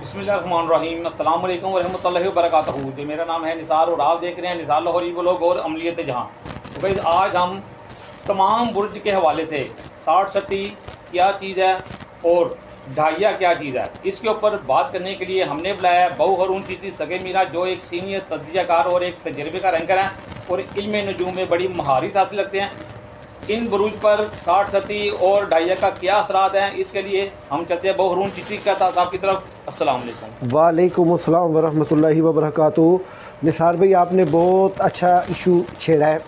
बिस्मिल्लाहिर्रहमानिर्रहीम अस्सलाम वालेकुम वरहमतुल्लाहि वबरकातुहू। जी मेरा नाम है निसार और आप देख रहे हैं निसार लाहौरी व्लॉग और अमलियत जहां। तो भाई आज हम तमाम बुर्ज के हवाले से 60-60 क्या चीज़ है और ढाइया क्या चीज़ है, इसके ऊपर बात करने के लिए हमने बुलाया है बहु हरून चीज़ी सगे मीरा, जो एक सीनियर तज्जियाकार और एक तजर्बेकार एंकर हैं और इल्म नजूम में बड़ी महारत हासिल लगते हैं। इन बुरूज पर 60-60 और ढाइया का क्या असरात हैं, इसके लिए हम चलते हैं बहु हरून चीज़ी का साहब की तरफ। अस्सलाम वालेकुम। वालेकुम अस्सलाम वरहमतुल्लाहि वबरकातुहू। निसार भाई आपने बहुत अच्छा इशू छेड़ा है।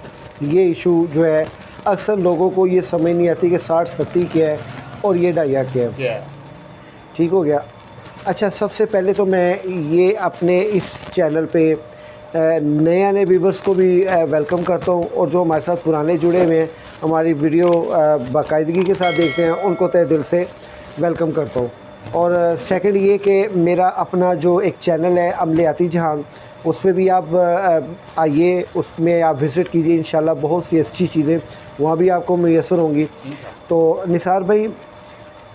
ये इशू जो है अक्सर लोगों को ये समझ नहीं आती कि 60-60 क्या है और ये ढाइया क्या है। ठीक हो गया। अच्छा, सबसे पहले तो मैं ये अपने इस चैनल पे नए व्यूवर्स को भी वेलकम करता हूँ और जो हमारे साथ पुराने जुड़े हुए हैं, हमारी वीडियो बाकायदगी के साथ देखते हैं, उनको तहे दिल से वेलकम करता हूँ। और सेकंड ये कि मेरा अपना जो एक चैनल है अमलियाती जहान, उस पर भी आप आइए, उसमें आप विज़िट कीजिए। इंशाल्लाह बहुत सी अच्छी चीज़ें वहाँ भी आपको मैसर होंगी। तो निसार भाई,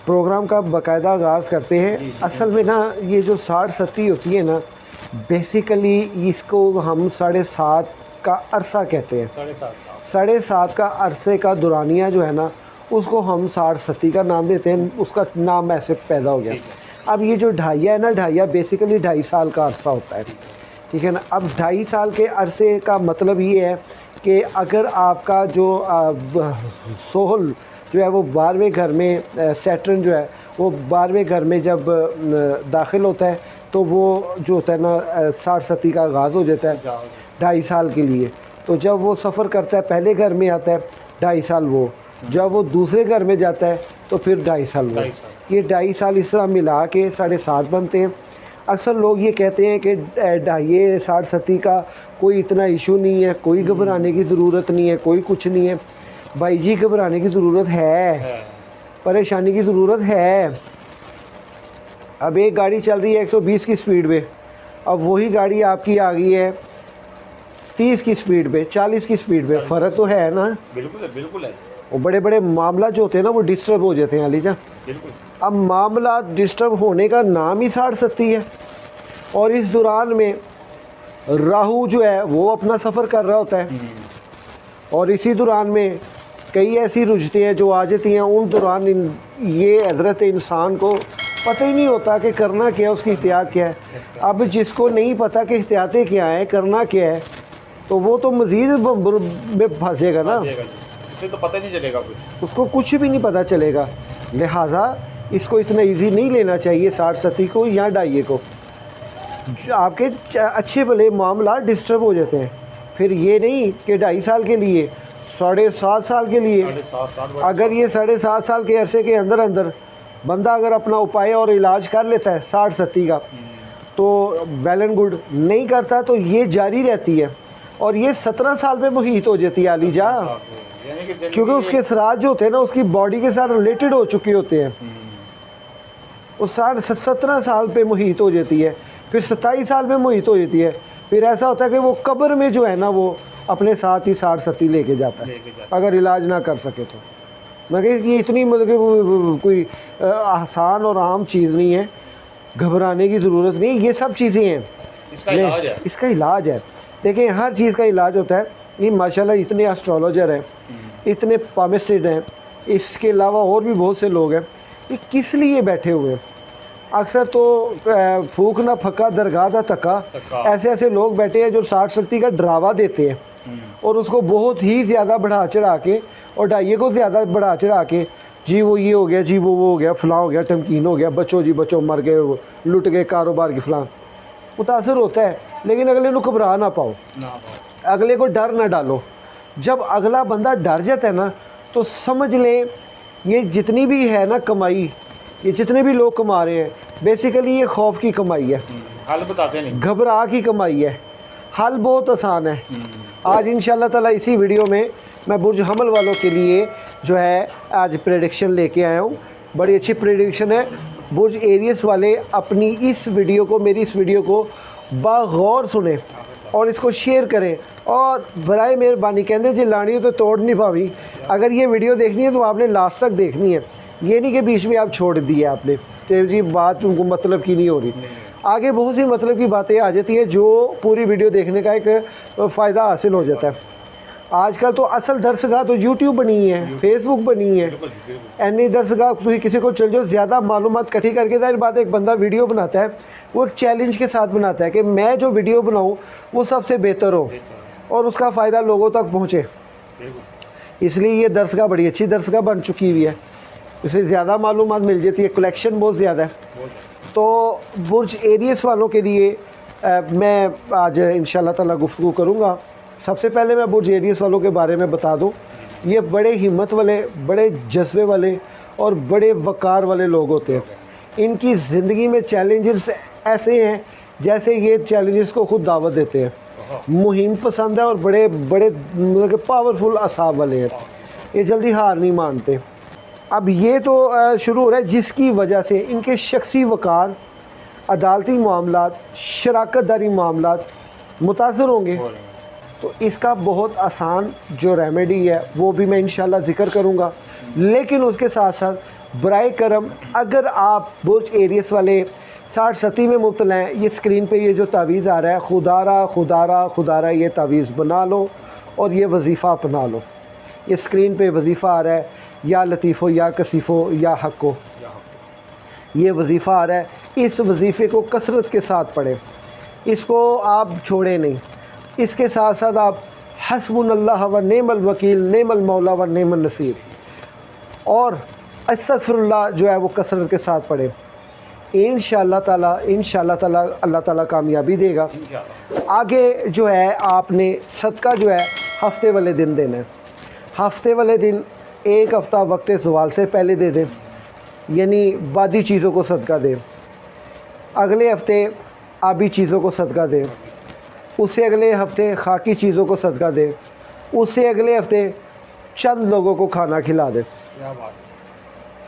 प्रोग्राम का बाकायदा आगाज़ करते हैं। असल में ना ये जो 60-60 होती है ना, बेसिकली इसको हम 7.5 का अरसा कहते हैं। 7.5 का अरसे का दुरानिया जो है ना, उसको हम 60-60 का नाम देते हैं। उसका नाम ऐसे पैदा हो गया। अब ये जो ढाइया है ना, ढाइया बेसिकली 2.5 साल का अरसा होता है, ठीक है ना। अब 2.5 साल के अरसे का मतलब ये है कि अगर आपका जो सोहल जो है वो 12वें घर में, सैटर्न जो है वो 12वें घर में जब दाखिल होता है, तो वो जो होता है ना 60-60 का आगाज़ हो जाता है 2.5 साल के लिए। तो जब वो सफ़र करता है, पहले घर में आता है 2.5 साल वो, जब वो दूसरे घर में जाता है तो फिर 2.5 साल वो। ये 2.5 साल इस तरह मिला के 7.5 बनते हैं। अक्सर लोग ये कहते हैं कि ढाइये 60-60 का कोई इतना इशू नहीं है, कोई घबराने की ज़रूरत नहीं है, कोई कुछ नहीं है। भाई जी, घबराने की ज़रूरत है, परेशानी की ज़रूरत है। अब एक गाड़ी चल रही है 120 की स्पीड पे, अब वही गाड़ी आपकी आ गई है 30 की स्पीड पे, 40 की स्पीड पे, फ़र्क तो है ना। बिल्कुल है। वो बड़े बड़े मामला जो होते हैं ना, वो डिस्टर्ब हो जाते हैं अलीजा। अब मामला डिस्टर्ब होने का नाम ही 60-60 है। और इस दौरान में राहु जो है वो अपना सफ़र कर रहा होता है, और इसी दौरान में कई ऐसी रुझते हैं जो आ जाती हैं। उन दौरान ये हज़रत इंसान को पता ही नहीं होता कि करना क्या है, उसकी एहतियात क्या है। अब जिसको नहीं पता कि एहतियातें क्या है, करना क्या है, तो वो तो मज़ीद में फंसेगा ना, तो पता नहीं चलेगा उसको कुछ भी नहीं पता चलेगा। लिहाजा इसको इतना इजी नहीं लेना चाहिए 60-60 को या ढाइये को। आपके अच्छे भले मामला डिस्टर्ब हो जाते हैं। फिर ये नहीं कि 2.5 साल के लिए, 7.5 साल के लिए, अगर ये 7.5 साल के अरसे के अंदर अंदर बंदा अगर अपना उपाय और इलाज कर लेता है 60-60 का, तो वेल एंड गुड। नहीं करता तो ये जारी रहती है और ये 17 साल पे मुहीत हो जाती है अलीजा, क्योंकि उसके असरात जो होते हैं ना उसकी बॉडी के साथ रिलेटेड हो चुके होते हैं। उस 17 साल पे मुहीत हो जाती है, फिर 27 साल में मुहीत हो जाती है। फिर ऐसा होता है कि वो कब्र में जो है ना वो अपने साथ ही 60-60 लेके जाता है, अगर इलाज ना कर सके तो। मैं कह ये इतनी मतलब कोई आसान और आम चीज़ नहीं है, घबराने की ज़रूरत नहीं है। ये सब चीज़ें हैं, इसका इलाज है। देखिए, हर चीज़ का इलाज होता है। ये माशाल्लाह इतने एस्ट्रोलॉजर हैं, इतने पामिस्ट्रिस्ट हैं, इसके अलावा और भी बहुत से लोग हैं। ये किस लिए बैठे हुए हैं? अक्सर तो फूक ना फका दरगाह दा तका, ऐसे ऐसे लोग बैठे हैं जो 60-60 का ड्रावा देते हैं और उसको बहुत ही ज़्यादा बढ़ा चढ़ा के, और ढाइये को ज़्यादा बढ़ा चढ़ा के, जी वो ये हो गया, जी वो हो गया, फ़लाँ हो गया, टमकीन हो गया, बच्चों जी बच्चों मर गए, लुट गए कारोबार की फ़लाँ। मुतासर होता है, लेकिन अगले को घबरा ना पाओ, अगले को डर ना डालो। जब अगला बंदा डर जाता है ना, तो समझ लें ये जितनी भी है ना कमाई, ये जितने भी लोग कमा रहे हैं, बेसिकली ये खौफ की कमाई है, हल बताते नहीं, घबरा की कमाई है। हल बहुत आसान है। आज इंशाल्लाह ताला इसी वीडियो में मैं बुर्ज हमल वालों के लिए जो है आज प्रेडिक्शन लेके आया हूँ। बड़ी अच्छी प्रेडिक्शन है। बुर्ज एरियस वाले अपनी इस वीडियो को, मेरी इस वीडियो को बागौर सुने और इसको शेयर करें, और बराए मेहरबानी कहते जी लानी हो तो तोड़ नहीं पावी। अगर ये वीडियो देखनी है तो आपने लास्ट तक देखनी है, ये नहीं कि बीच में आप छोड़ दिए आपने। तेरी बात उनको मतलब की नहीं हो रही। आगे बहुत सी मतलब की बातें आ जाती हैं जो पूरी वीडियो देखने का एक फ़ायदा हासिल हो जाता है। आजकल तो असल दरसगाह तो यूट्यूब बनी है, फेसबुक बनी है, एनी दरसगाह तुम किसी को चल जाओ, ज़्यादा मालूमात इकट्ठी करके जाहिर बात एक बंदा वीडियो बनाता है, वो एक चैलेंज के साथ बनाता है कि मैं जो वीडियो बनाऊँ वो सबसे बेहतर हो और उसका फ़ायदा लोगों तक पहुँचे। इसलिए ये दरसगाह बड़ी अच्छी दरसगाह बन चुकी हुई है, उसे ज़्यादा मालूमात मिल जाती है, कलेक्शन बहुत ज़्यादा है। तो बुर्ज एरियस वालों के लिए मैं आज इंशाल्लाह ताला गुफ्तगू करूँगा। सबसे पहले मैं बुर्ज एरियस वालों के बारे में बता दूं, ये बड़े हिम्मत वाले, बड़े जज्बे वाले और बड़े वक़ार वाले लोग होते हैं। इनकी ज़िंदगी में चैलेंजेस ऐसे हैं जैसे ये चैलेंजेस को खुद दावत देते हैं। मुहिम पसंद है और बड़े बड़े मतलब पावरफुल असाब वाले हैं, ये जल्दी हार नहीं मानते। अब ये तो शुरू हो रहा है जिसकी वजह से इनके शख्सी वक़ार, अदालती मामलात, शराकतदारी मामलात मुतासर होंगे। तो इसका बहुत आसान जो रेमेडी है वो भी मैं इंशाल्लाह ज़िक्र करूँगा। लेकिन उसके साथ साथ बराए करम अगर आप बुर्ज एरियस वाले 60-70 में मुब्तला हैं, ये स्क्रीन पे ये जो तावीज़ आ रहा है, खुदारा खुदारा खुदारा, ये तावीज़ बना लो और ये वजीफ़ा अपना लो। ये स्क्रीन पे वजीफ़ा आ रहा है, या लतीफ़ो या कसीफ़ो या हक़ो, ये वजीफ़ा आ रहा है। इस वजीफ़े को कसरत के साथ पढ़ें, इसको आप छोड़ें नहीं। इसके साथ साथ आप हस्बुनल्लाह व नेमल वकील, नेमल मौला व नेमल नसीर और अस्तगफिरुल्लाह जो है वो कसरत के साथ पढ़ें। इंशाअल्लाह ताला अल्लाह ताला कामयाबी देगा। आगे जो है आपने सदका जो है हफ्ते वाले दिन देना है। हफ्ते वाले दिन एक हफ़्ता वक्त ज़वाल से पहले दे दें, यानी बादी चीज़ों को सदका दें। अगले हफ्ते आबी चीज़ों को सदका दें, उससे अगले हफ्ते खाकी चीज़ों को सदका दें, उससे अगले हफ्ते चंद लोगों को खाना खिला दें।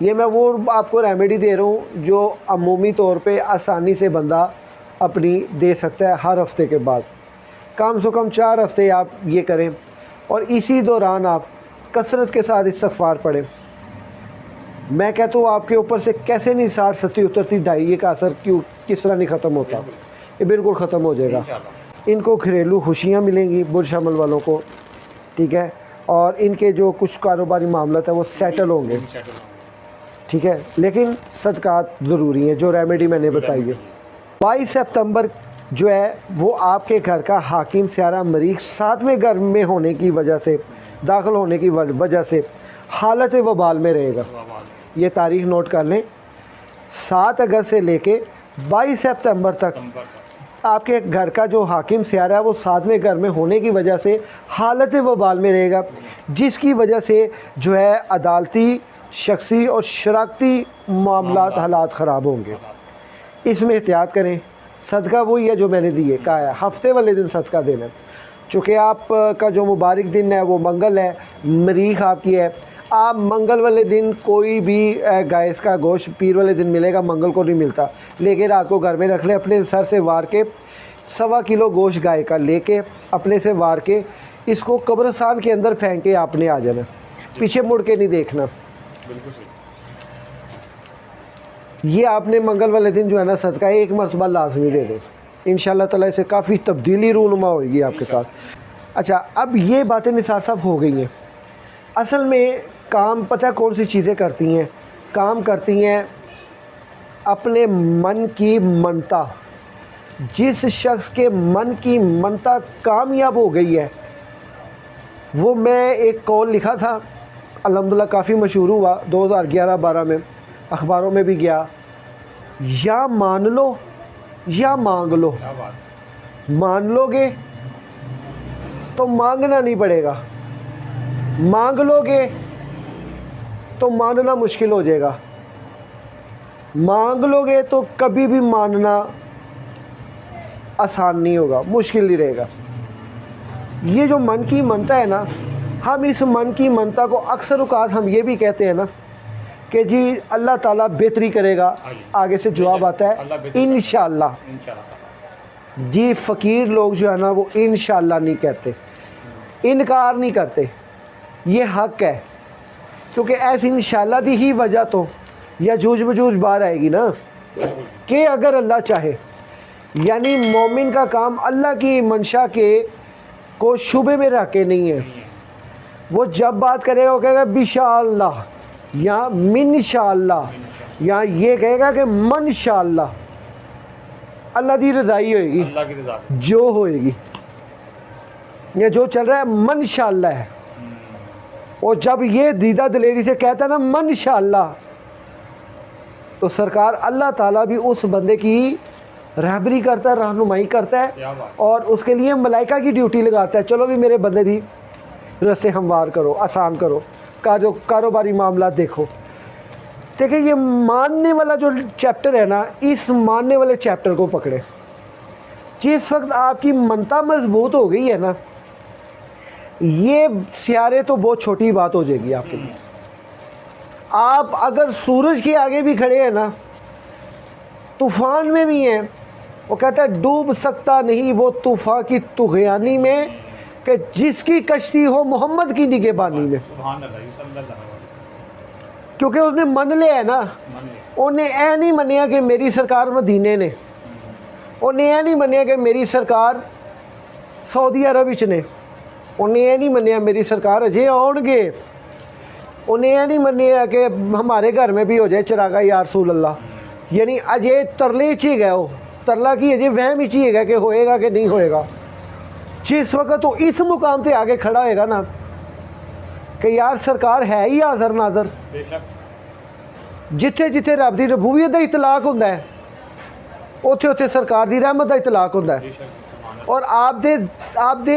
ये मैं वो आपको रेमेडी दे रहा हूँ जो अमूमी तौर पे आसानी से बंदा अपनी दे सकता है। हर हफ्ते के बाद कम से कम 4 हफ्ते आप ये करें और इसी दौरान आप कसरत के साथ इस्तग़फ़ार पढ़ें। मैं कहता हूँ आपके ऊपर से कैसे नहीं 60-70 उतरती ढाई का असर क्यों किस तरह नहीं ख़त्म होता, ये बिल्कुल ख़त्म हो जाएगा। इनको घरेलू खुशियाँ मिलेंगी बुर्ज हमल वालों को, ठीक है, और इनके जो कुछ कारोबारी मामला है वो सेटल होंगे, ठीक है। लेकिन सदक़ात ज़रूरी हैं जो रेमेडी मैंने बताई है। 22 सितंबर जो है वो आपके घर का हाकिम स्यारा मरीख 7वें घर में होने की वजह से, दाखिल होने की वजह से हालत वबाल में रहेगा। ये तारीख़ नोट कर लें, 7 अगस्त से लेके 22 सितंबर तक आपके घर का जो हाकिम स्यारा है वो 7वें घर में होने की वजह से हालत वबाल में रहेगा, जिसकी वजह से जो है अदालती, शख्सी और शराकती मामलात हालात ख़राब होंगे। इसमें एहतियात करें। सदका वही है जो मैंने दिए कहा है, हफ्ते वाले दिन सदका देना। चूँकि आपका जो मुबारक दिन है वो मंगल है, मरीख आपकी है, आप मंगल वाले दिन कोई भी गाय का गोश्त पीर वाले दिन मिलेगा, मंगल को नहीं मिलता, लेके रात को घर में रख ले, अपने सर से वार के 1.25 किलो गोश्त गाय का लेके अपने से वार के इसको कब्रिस्तान के अंदर फेंक के आपने आ जाना, पीछे मुड़ के नहीं देखना। ये आपने मंगल वाले दिन जो है ना सदका एक मरतबा लाजमी दे दो, इंशाअल्लाह ताला इससे काफ़ी तब्दीली रूनुमा होगी आपके साथ। अच्छा, अब ये बातें निसार साहब हो गई हैं। असल में काम पता कौन सी चीज़ें करती हैं, काम करती हैं अपने मन की मनता। जिस शख्स के मन की मनता कामयाब हो गई है, वो मैं एक कॉल लिखा था, अल्हम्दुलिल्लाह काफ़ी मशहूर हुआ 2011-12 में, अखबारों में भी गया। या मान लो या मांग लो, मान लोगे तो मांगना नहीं पड़ेगा, मांग लोगे तो मानना मुश्किल हो जाएगा, मांग लोगे तो कभी भी मानना आसान नहीं होगा, मुश्किल ही रहेगा। ये जो मन की मनता है ना, हम इस मन की मनता को अक्सर औक़ात हम ये भी कहते हैं ना कि जी अल्लाह ताला बेहतरी करेगा, आगे से जवाब आता है इंशाअल्लाह। जी फ़कीर लोग जो है ना वो इंशाअल्लाह नहीं कहते, इनकार नहीं करते, ये हक़ है, क्योंकि ऐसी इंशाअल्लाह दी ही वजह तो याजूज मजूज बाहर आएगी ना, कि अगर अल्लाह चाहे, यानी मोमिन का काम अल्लाह की मंशा के को शुबे में रख के नहीं है। वो जब बात करेगा वो कहेगा बिशाअल्लाह या मिनशाअल्लाह, या ये कहेगा कि मनशाअल्लाह, अल्लाह की रज़ाई होएगी, अल्लाह की रज़ा से। जो होएगी, ये जो चल रहा है मनशाअल्लाह है। और जब ये दीदा दिलेरी से कहता है ना मनशाअल्लाह, तो सरकार अल्लाह ताला भी उस बंदे की रहबरी करता है, रहनुमाई करता है, क्या बात। और उसके लिए मलाइका की ड्यूटी लगाता है, चलो भी मेरे बंदे दी रस्ते हमवार करो, आसान करो, कारोबारी मामला देखो। देखिए ये मानने वाला जो चैप्टर है ना, इस मानने वाले चैप्टर को पकड़े। जिस वक्त आपकी मनता मजबूत हो गई है ना, ये सियारे तो बहुत छोटी बात हो जाएगी आपके लिए। आप अगर सूरज के आगे भी खड़े हैं ना, तूफ़ान में भी हैं, वो कहता है डूब सकता नहीं वो तूफ़ान की तुग़यानी में, कि जिसकी कश्ती हो मोहम्मद की निगहबानी में। सुभान अल्लाह, सल्लल्लाहु अलैहि वसल्लम। क्योंकि उसने मन लिया है ना, मान ले। उन्हें ऐ नहीं मनिया कि मेरी सरकार मदीने ने, उन्हें ऐ नहीं मनिया कि मेरी सरकार सऊदी अरब विच ने, उन्हें ऐ नहीं मनिया मेरी सरकार अजे आउणगे, उन्हें ऐ नहीं मनिया कि हमारे घर में भी हो जाए चिरागा या रसूल अल्लाह। यानी अजे तरले च ही गए हो, तरला की अजे वहम ही है कि होएगा कि नहीं होएगा। जिस वक्त तो इस मुकाम पे आगे खड़ा होएगा ना कि यार सरकार है ही हाज़र नाज़र, बेशक। जिथे जिथे रब दी रबूबियत दा इतलाक हुंदा है, उथे उथे सरकार दी रहमत दा इतलाक हुंदा है। बेशक सुभान अल्लाह। और आप दे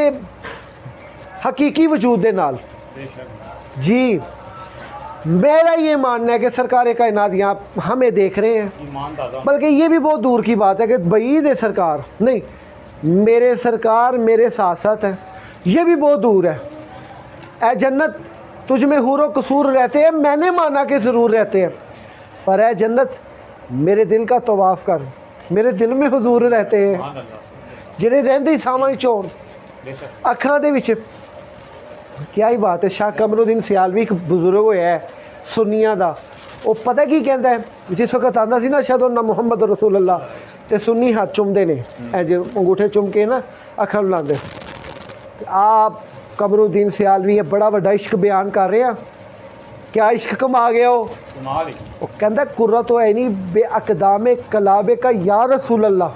हकीकी वजूद दे नाल। बेशक। जी मेरा ये मानना है कि सरकार कायनात यहाँ हमें देख रहे हैं, ईमान दादा। बल्कि ये भी बहुत दूर की बात है कि बईद है सरकार नहीं, मेरे सरकार मेरे साथ साथ है, ये भी बहुत दूर है। ए जन्नत तुझ में हूर व कसूर रहते हैं, मैंने माना कि ज़रूर रहते हैं, पर ए जन्नत मेरे दिल का तवाफ़ कर, मेरे दिल में हुजूर रहते हैं, सुभान अल्लाह। जिन्हें रहंदे सामां चोण बेशक। अखां दे विच। क्या ही बात है। शाह कमरुद्दीन सियालवी एक बुजुर्ग होया है सुन्नियां दा, वो पता की कहता है, जिस वक्त आंदा सी ना अशहदु अन्ना मुहम्मद रसूल अल्लाह, ते सुन्नी हाथ चुमदे ने, ऐ जे अंगूठे चुम के ना अखां लांदे। आप कमरुद्दीन सियालवी ये बड़ा वड्डा इश्क बयान कर रहे हैं, क्या इश्क कमा गया हो। कमाल ही। वो कहता कुर्रत तो है नहीं बे अकदाम कलाबे का या रसूल अल्लाह,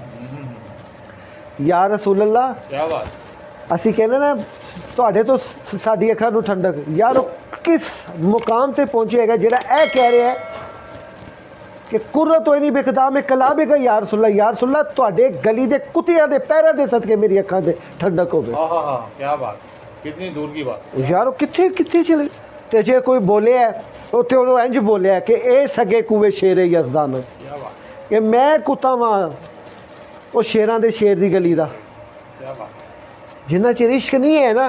या रसूल अल्लाह। क्या बात। ਅਸੀਂ ਕਹਿੰਦੇ ਨਾ ਤੁਹਾਡੇ ਤੋਂ ਸਾਡੀ ਅੱਖਾਂ ਨੂੰ ਠੰਡਕ, ਯਾਰ ਉਹ ਕਿਸ ਮੁਕਾਮ ਤੇ ਪਹੁੰਚੇਗਾ ਜਿਹੜਾ ਇਹ ਕਹਿ ਰਿਹਾ ਹੈ ਕਿ ਕੁਰਤ ਹੋਈ ਨਹੀਂ ਬੇਕਦਾਮ ਮੇ ਕਲਾਬੇ का या रसूल अल्लाह, ਤੁਹਾਡੇ ਗਲੀ ਦੇ ਕੁੱਤਿਆਂ ਦੇ ਪੈਰਾਂ ਦੇ ਸਦਕੇ ਮੇਰੀ ਅੱਖਾਂ ਦੇ ਠੰਡਕ ਹੋਵੇ। हाँ हाँ हाँ, क्या बात, कितनी दूर की बात। ਯਾਰ ਉਹ ਕਿੱਥੇ ਕਿੱਥੇ ਚਲੇ। ਤੇ ਜੇ ਕੋਈ ਬੋਲਿਆ ਉੱਥੇ ਉਹਨੂੰ ਇੰਜ ਬੋਲਿਆ ਕਿ ਇਹ ਸਗੇ ਕੂਵੇ ਸ਼ੇਰ ਯਜ਼ਦਾਨ, क्या बात। ਕਿ ਮੈਂ ਕੁੱਤਾ ਵਾਂ ਉਹ ਸ਼ੇਰਾਂ ਦੇ ਸ਼ੇਰ ਦੀ ਗਲੀ ਦਾ। क्या बात। ਜਿੰਨਾ ਚਿਰ ਇਸ਼ਕ ਨਹੀਂ ਹੈ ਨਾ,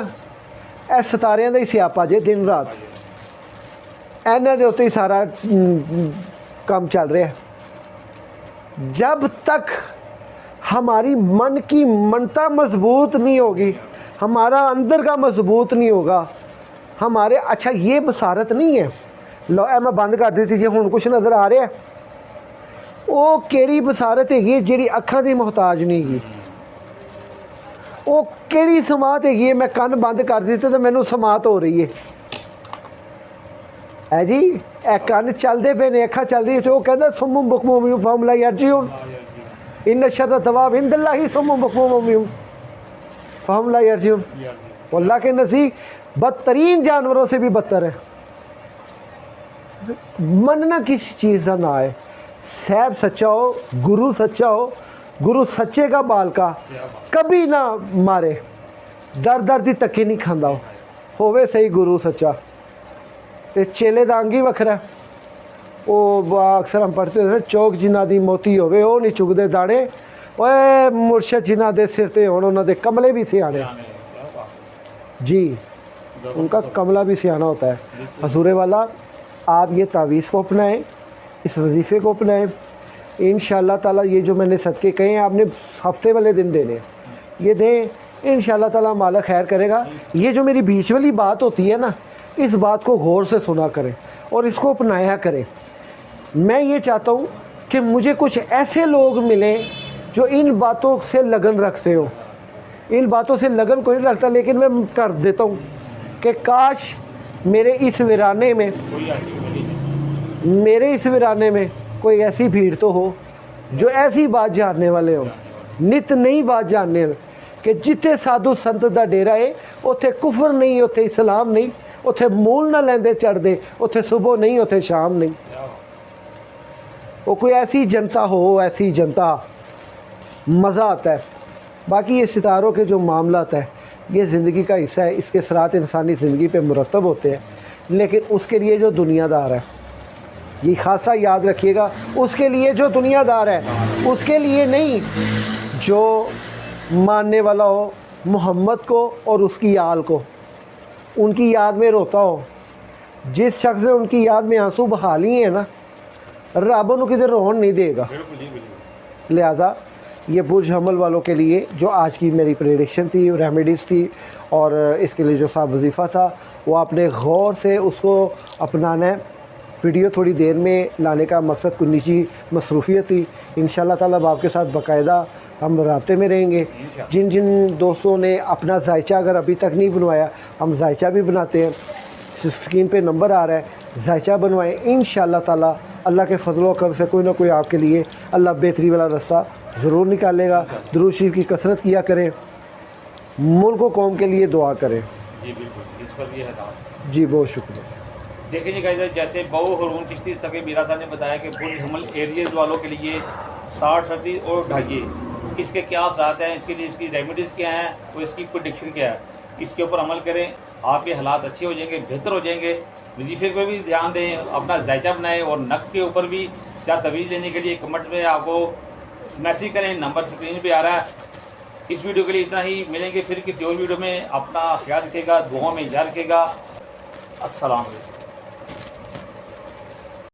ਇਹ ਸਿਤਾਰਿਆਂ ਦਾ ਹੀ ਸਿਆਪਾ ਜੇ ਦਿਨ ਰਾਤ, ਇਹਨਾਂ ਦੇ ਉੱਤੇ ਹੀ ਸਾਰਾ काम चल रहा है। जब तक हमारी मन की मनता मजबूत नहीं होगी, हमारा अंदर का मजबूत नहीं होगा, हमारे अच्छा ये बसारत नहीं है। लो मैं बंद कर दी थी जी, हुण कुछ नज़र आ रहा है। वो केड़ी बसारत हैगी जिहड़ी अखां दी मोहताज नहीं हैगी। वो केड़ी समात हैगी, मैं कन्न बंद कर दिते तो मैनू समात हो रही है जी। ए कन्न चलते पे ने, अखा चल रही, तो वो कहता सुम्मुम बुकमुम फहुम ला यरजिऊन, इन्न शर्र दवाब इंदल्लाहि सुम्मुम बुकमुम फहुम ला यरजिऊन। अल्लाह के नज़दीक बदतरीन जानवरों से भी बदतर है। मनना किस चीज़ का ना है, साहब सच्चा हो, गुरु सच्चा हो, गुरु सच्चे का बाल का कभी ना मारे, दर दर दी तके नहीं खांदा होवे सही गुरु सच्चा। ते चेले दा अंग ही वखरा, वो अक्सर हम पढ़ते हैं चौक जिन्हां दी मोती होवे वो नहीं चुगदे दाड़े, ओए मुर्शद जिन्हां दे सिर ते होण उन्हां दे कमले भी सियाणे जी, उनका कमला भी सियाना होता है। हसूरे वाला आप ये तावीज़ को अपनाएं, इस वजीफ़े को अपनाएं, इंशाअल्लाह ताला ये जो मैंने सदके कहे हैं आपने हफ्ते वाले दिन देने, ये दें, इंशाअल्लाह ताला माला खैर करेगा। ये जो मेरी बीच वाली बात होती है ना, इस बात को गौर से सुना करें और इसको अपनाया करें। मैं ये चाहता हूँ कि मुझे कुछ ऐसे लोग मिलें जो इन बातों से लगन रखते हो। इन बातों से लगन कोई नहीं रखता, लेकिन मैं कर देता हूँ कि काश मेरे इस वीराने में कोई ऐसी भीड़ तो हो जो ऐसी बात जानने वाले हो, नित नई बात जानने कि जिथे साधु संत दा डेरा है उत्थे कुफर नहीं, उत्थे इस्लाम नहीं, उत्थे मूल ना लेंदे चढ़दे, उत्थे सुबह नहीं, उत्थे शाम नहीं। वो कोई ऐसी जनता हो, ऐसी जनता, मज़ा आता है। बाकी ये सितारों के जो मामलात है ये ज़िंदगी का हिस्सा है, इसके असरात इंसानी ज़िंदगी पे मुरतब होते हैं, लेकिन उसके लिए जो दुनियादार है, ये खासा याद रखिएगा, उसके लिए जो दुनियादार है, उसके लिए नहीं जो मानने वाला हो मोहम्मद को और उसकी आल को, उनकी याद में रोता हो। जिस शख्स ने उनकी याद में आंसू बहा लिए हैं ना, रब उन्हें किधर रोन नहीं देगा। लिहाजा ये बुर्ज हमल वालों के लिए जो आज की मेरी प्रेडिक्शन थी, रेमेडीज़ थी, और इसके लिए जो साहब वजीफ़ा था वो आपने गौर से उसको अपनाना है। वीडियो थोड़ी देर में लाने का मकसद कुछ निजी मसरूफियत थी। इंशाल्लाह ताला आपके साथ बाकायदा हम राब्ते में रहेंगे। जिन जिन दोस्तों ने अपना जायचा अगर अभी तक नहीं बनवाया, हम जायचा भी बनाते हैं, स्क्रीन पे नंबर आ रहा है, जायचा बनवाएं। इंशाल्लाह ताला अल्लाह के फजलो करम से कोई ना कोई आपके लिए अल्लाह बेहतरी वाला रास्ता ज़रूर निकालेगा। दुरूद शरीफ की कसरत किया करें, मुल्क व कौम के लिए दुआ करें। जी बिल्कुल, इस पर भी है दावा। जी बहुत शुक्रिया। देखिए जी गाइस, जैसे बहु हरून चिश्ती सके मीरा साहब ने बताया कि बुर्ज हमल एरियाज़ वालों के लिए 60 सर्दी और ढाइए, इसके क्या असरात हैं, इसके लिए इसकी रेमेडीज़ क्या हैं और इसकी प्रेडिक्शन क्या है, इसके ऊपर अमल करें, आपके हालात अच्छे हो जाएंगे, बेहतर हो जाएंगे। वजीफे पर भी ध्यान दें, अपना जायचा बनाएं, और नक के ऊपर भी क्या तवीज़ लेने के लिए कमेंट में आपको मैसेज करें, नंबर स्क्रीन पे आ रहा है। इस वीडियो के लिए इतना ही, मिलेंगे फिर किसी और वीडियो में। अपना ख्याल रखिएगा, दुआओं में याद रखिएगा। अस्सलाम वालेकुम।